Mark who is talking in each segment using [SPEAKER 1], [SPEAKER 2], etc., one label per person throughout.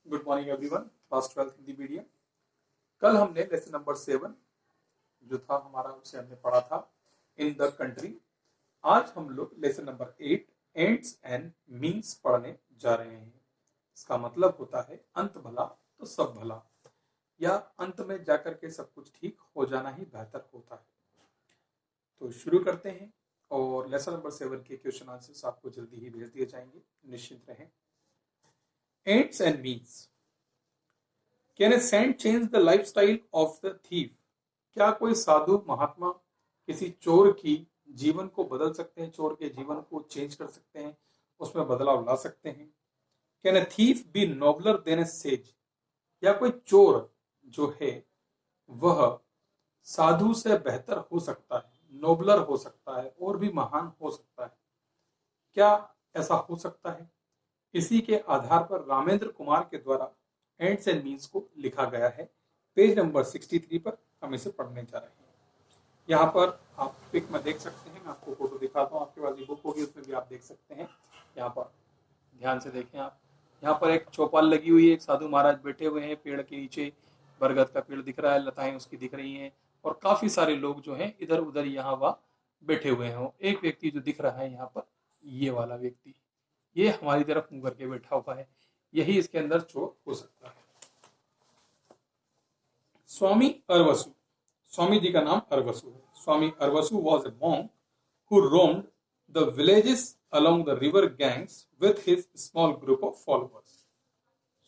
[SPEAKER 1] Good morning everyone. Class 12 Hindi medium. कल हमने lesson number 7 जो था हमारा उसे हमने पढ़ा था इन द कंट्री। आज हम लोग lesson number 8 ends and means पढ़ने जा रहे हैं। इसका मतलब होता है अंत भला तो सब भला, या अंत में जाकर के सब कुछ ठीक हो जाना ही बेहतर होता है। तो शुरू करते हैं और लेसन नंबर 7 के क्वेश्चन आंसर्स आपको जल्दी ही भेज दिए जाएंगे, निश्चिंत रहें। Ends and means. Can a saint change the lifestyle of the thief? क्या कोई साधु महात्मा किसी चोर की जीवन को बदल सकते हैं, चोर के जीवन को चेंज कर सकते हैं, उसमें बदलाव ला सकते हैं? Can a thief be nobler than a sage? या कोई चोर जो है वह साधु से बेहतर हो सकता है, नोबलर हो सकता है और भी महान हो सकता है? क्या ऐसा हो सकता है? इसी के आधार पर रामेंद्र कुमार के द्वारा एंड्स एंड मीन्स को लिखा गया है। पेज नंबर 63 पर हम इसे पढ़ने जा रहे हैं। यहाँ पर आप पिक में देख सकते हैं, मैं आपको फोटो दिखाता हूँ, आपके पास बुक होगी उसमें भी आप देख सकते हैं। यहाँ पर ध्यान से देखें आप, यहाँ पर एक चौपाल लगी हुई है, एक साधु महाराज बैठे हुए हैं, पेड़ के नीचे बरगद का पेड़ दिख रहा है, लताएं उसकी दिख रही हैं और काफी सारे लोग जो हैं इधर उधर यहाँ वहाँ बैठे हुए हैं। एक व्यक्ति जो दिख रहा है यहाँ पर, ये वाला व्यक्ति, ये हमारी तरफ मुंह करके बैठा हुआ है, यही इसके अंदर चोर हो सकता है। स्वामी अरवसु, स्वामी जी का नाम अरवसु है। स्वामी Arvasu was a monk who roamed the villages along the river Ganges with his small group of followers.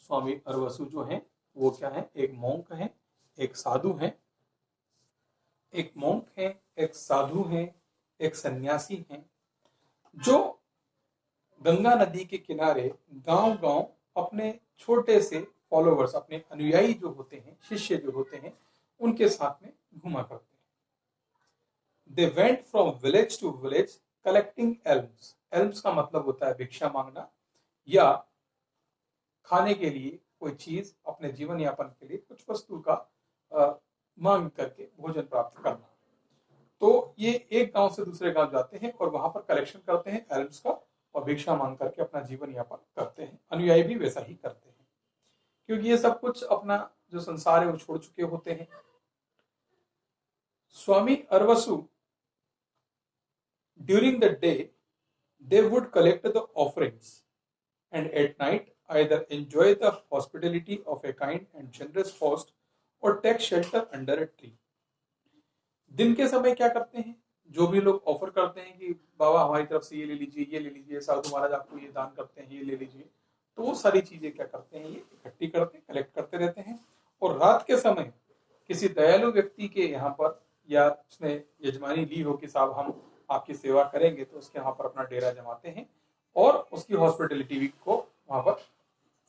[SPEAKER 1] स्वामी अरवसु जो हैं वो क्या है? एक मॉन्क है, एक साधु है, एक मॉन्क है, एक साधु है, एक सन्यासी है, जो गंगा नदी के किनारे गांव-गांव अपने छोटे से फॉलोवर्स, अपने अनुयायी जो होते हैं, शिष्य जो होते हैं, उनके साथ में घुमा करते हैं। They went from village to village collecting alms. Alms का मतलब होता है भिक्षा मांगना या खाने के लिए कोई चीज, अपने जीवन यापन के लिए कुछ वस्तु का मांग करके भोजन प्राप्त करना। तो ये एक गांव से दूसरे गांव जाते हैं और वहां पर कलेक्शन करते हैं एल्म्स का और भिक्षा मांग करके अपना जीवन यापन करते हैं। अनुयायी भी वैसा ही करते हैं, क्योंकि ये सब कुछ अपना जो संसार है वो छोड़ चुके होते हैं। Swami Aravasu during the day they would collect the offerings and at night either enjoy the hospitality of a kind and generous host or take shelter under a tree. दिन के समय क्या करते हैं? जो भी लोग ऑफर करते हैं कि बाबा हमारी तरफ से ये ले लीजिए, ये ले लीजिए, साधु महाराज आपको ये दान करते हैं, ये ले लीजिए, तो वो सारी चीजें क्या करते हैं? ये इकट्ठी करते, कलेक्ट करते रहते हैं और रात के समय किसी दयालु व्यक्ति के यहाँ पर, या उसने यजमानी ली हो कि साहब हम आपकी सेवा करेंगे, तो उसके यहाँ पर अपना डेरा जमाते हैं और उसकी हॉस्पिटलिटी को वहां पर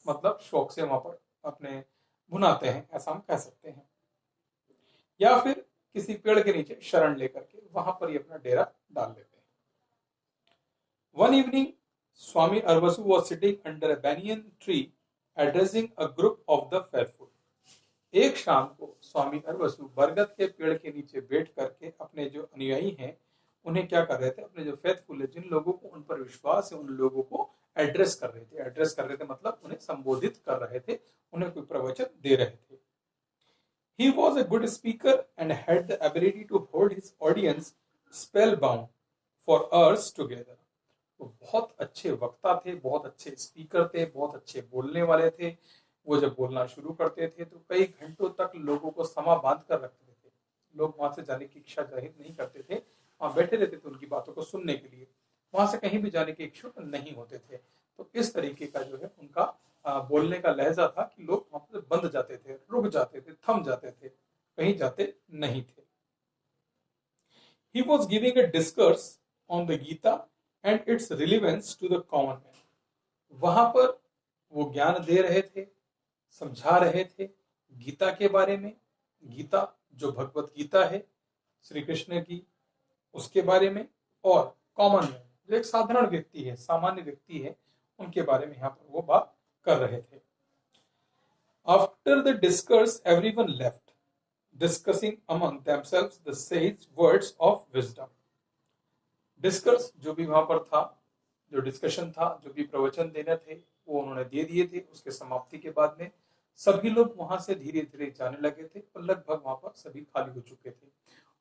[SPEAKER 1] मतलब शौक से वहां पर अपने भुनाते हैं, ऐसा हम कह सकते हैं। या फिर किसी पेड़ के नीचे शरण लेकर के वहां पर ये अपना डेरा डाल लेते हैं। One evening, Swami Arvasu was sitting under a banyan tree addressing a group of the faithful. एक शाम को स्वामी अरवसु बरगद के पेड़ के नीचे बैठ करके अपने जो अनुयायी हैं उन्हें क्या कर रहे थे? अपने जो फेथफुल है, जिन लोगों को उन पर विश्वास है, उन लोगों को एड्रेस कर रहे थे। एड्रेस कर रहे थे मतलब उन्हें संबोधित कर रहे थे, उन्हें कोई प्रवचन दे रहे थे। He was a good speaker and had the ability to hold his audience spellbound for hours together. वो बहुत अच्छे वक्ता थे, बहुत अच्छे स्पीकर थे, बहुत अच्छे बोलने वाले थे। वो जब बोलना शुरू करते थे तो कई घंटों तक लोगों को समा बांध कर रखते थे। लोग वहां से जाने की इच्छा जाहिर नहीं करते थे, वहां बैठे रहते थे उनकी बातों को सुनने के लिए, वहां से कहीं भी जाने के इच्छुक नहीं होते थे। तो इस तरीके का जो है उनका बोलने का लहजा था कि लोग वहां पर बंद जाते थे, रुक जाते थे, थम जाते थे, कहीं जाते नहीं थे। He was giving a discourse on the Gita and its relevance to the common man. वहां पर वो ज्ञान दे रहे थे, समझा रहे थे गीता के बारे में। गीता जो भगवत गीता है श्री कृष्ण की, उसके बारे में, और कॉमन मैन जो एक साधारण व्यक्ति है, सामान्य व्यक्ति है, उनके बारे में यहाँ पर वो बात कर रहे थे। After the discourse, everyone left, discussing among themselves the sage words of wisdom. डिस्कर्स जो भी वहां पर था, जो डिस्कशन था, जो भी प्रवचन देने थे, वो उन्होंने दे दिए थे। उसके समाप्ति के बाद में सभी लोग वहां से धीरे धीरे जाने लगे थे और लगभग वहां पर सभी खाली हो चुके थे।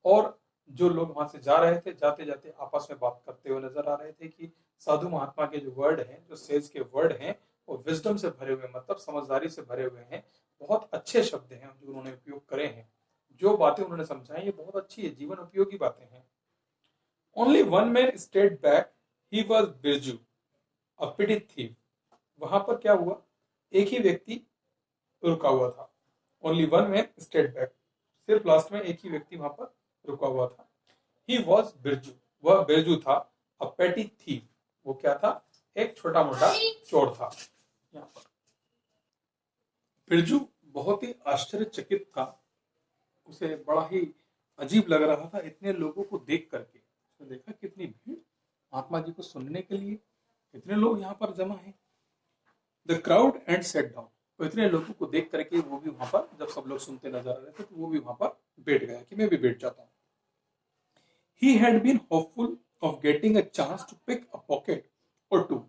[SPEAKER 1] और जो लोग वहां से जा रहे थे, जाते जाते आपस में बात करते हुए नजर आ रहे थे कि साधु महात्मा के जो वर्ड हैं, जो सेज के वर्ड हैं, वो विजडम से भरे हुए, मतलब समझदारी से भरे हुए हैं। बहुत अच्छे शब्द हैं जो उन्होंने उपयोग करे हैं। जो बातें उन्होंने समझाई ये बहुत अच्छी है, जीवन उपयोगी बातें हैं। Only one man stayed back, he was Birju, a petty thief. वहां पर क्या हुआ, एक ही व्यक्ति रुका हुआ था। Only one man stayed back, सिर्फ लास्ट में एक ही व्यक्ति वहां पर रुका हुआ था। ही वॉज बिरजू, वह बिरजू था। अ पेटी थीफ, वो क्या था, एक छोटा मोटा चोर था। यहाँ पर बिरजू बहुत ही आश्चर्यचकित था। उसे बड़ा ही अजीब लग रहा था इतने लोगों को देख करके। उसने देखा कितनी भीड़ महात्मा जी को सुनने के लिए, इतने लोग यहाँ पर जमा हैं। The crowd and set down, तो इतने लोगों को देख करके वो भी वहां पर, जब सब लोग सुनते नजर आ रहे थे तो वो भी वहां पर बैठ गया कि मैं भी बैठ जाता हूँ। He had been hopeful of getting a chance to pick a pocket or two.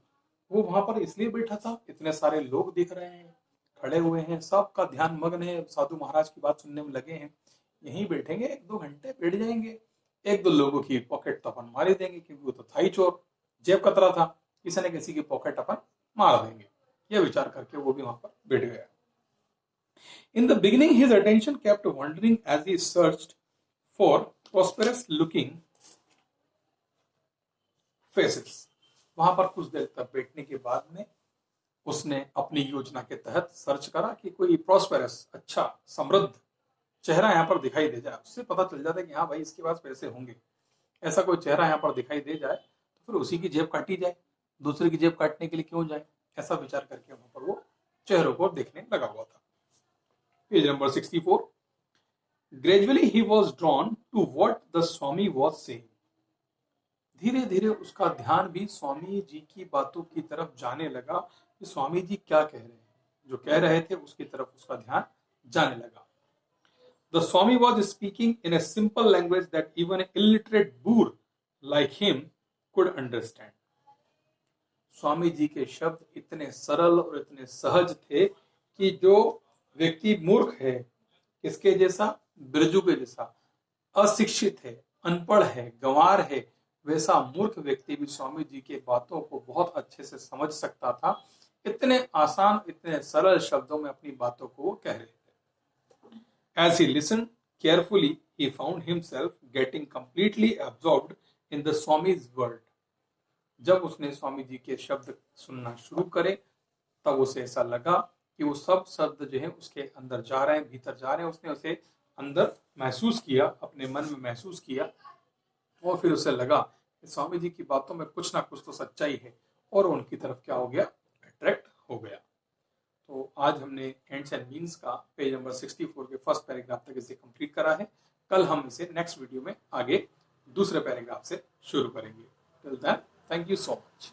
[SPEAKER 1] वो वहां पर इसलिए बैठा था, इतने सारे लोग दिख रहे हैं, खड़े हुए हैं, सबका ध्यान मग्न है, साधु महाराज की बात सुनने में लगे हैं। यहीं बैठेंगे, एक दो घंटे बैठ जाएंगे, एक दो लोगों की पॉकेट तो अपन मार ही देंगे, क्योंकि वो तो था ही चोर, जेब कतरा था, किसी न किसी की पॉकेट अपन मार देंगे। यह विचार करके वो भी वहां पर बैठ गया। In the beginning, his attention kept wandering as he searched for prosperous looking faces. वहां पर कुछ देर तक बैठने के बाद में उसने अपनी योजना के तहत सर्च करा कि कोई प्रॉस्पेरस, अच्छा समृद्ध चेहरा यहाँ पर दिखाई दे जाए। उससे पता चल जाता है कि हाँ भाई इसके पास पैसे होंगे। ऐसा कोई चेहरा यहाँ पर दिखाई दे जाए तो फिर उसी की जेब काटी जाए, दूसरे की जेब काटने के लिए क्यों जाए, ऐसा विचार करके वहां पर वो चेहरों को देखने लगा हुआ था। Page number 64। Gradually he was drawn to what the Swami was saying. धीरे धीरे उसका ध्यान भी स्वामी जी की बातों की तरफ जाने लगा कि स्वामी जी क्या कह रहे हैं। जो कह रहे थे उसकी तरफ उसका ध्यान जाने लगा। The Swami was speaking in a simple language that even an illiterate boor like him could understand. Swami ji के शब्द इतने सरल और इतने सहज थे कि जो व्यक्ति मूर्ख है, किसके जैसा, बिरजू के जैसा, अशिक्षित है, अनपढ़ है, गंवार है, वैसा मूर्ख व्यक्ति भी स्वामी जी के बातों को बहुत अच्छे से समझ सकता था। इतने आसान, इतने सरल शब्दों में अपनी बातों को वो कह रहे थे। As he listened carefully, he found himself getting completely absorbed in the Swami's word. जब उसने स्वामी जी के शब्द सुनना शुरू करे तब उसे ऐसा लगा कि वो सब शब्द जो है उसके अंदर जा रहे हैं, भीतर जा रहे हैं। उसने उसे अंदर महसूस किया, अपने मन में महसूस किया, और फिर उसे लगा कि स्वामी जी की बातों में कुछ ना कुछ तो सच्चाई है, और उनकी तरफ क्या हो गया, अट्रैक्ट हो गया। तो आज हमने एंड्स एंड मीन्स का पेज नंबर 64 के फर्स्ट पैराग्राफ तक इसे कंप्लीट करा है। कल हम इसे नेक्स्ट वीडियो में आगे दूसरे पैराग्राफ से शुरू करेंगे। Till then, thank you so much.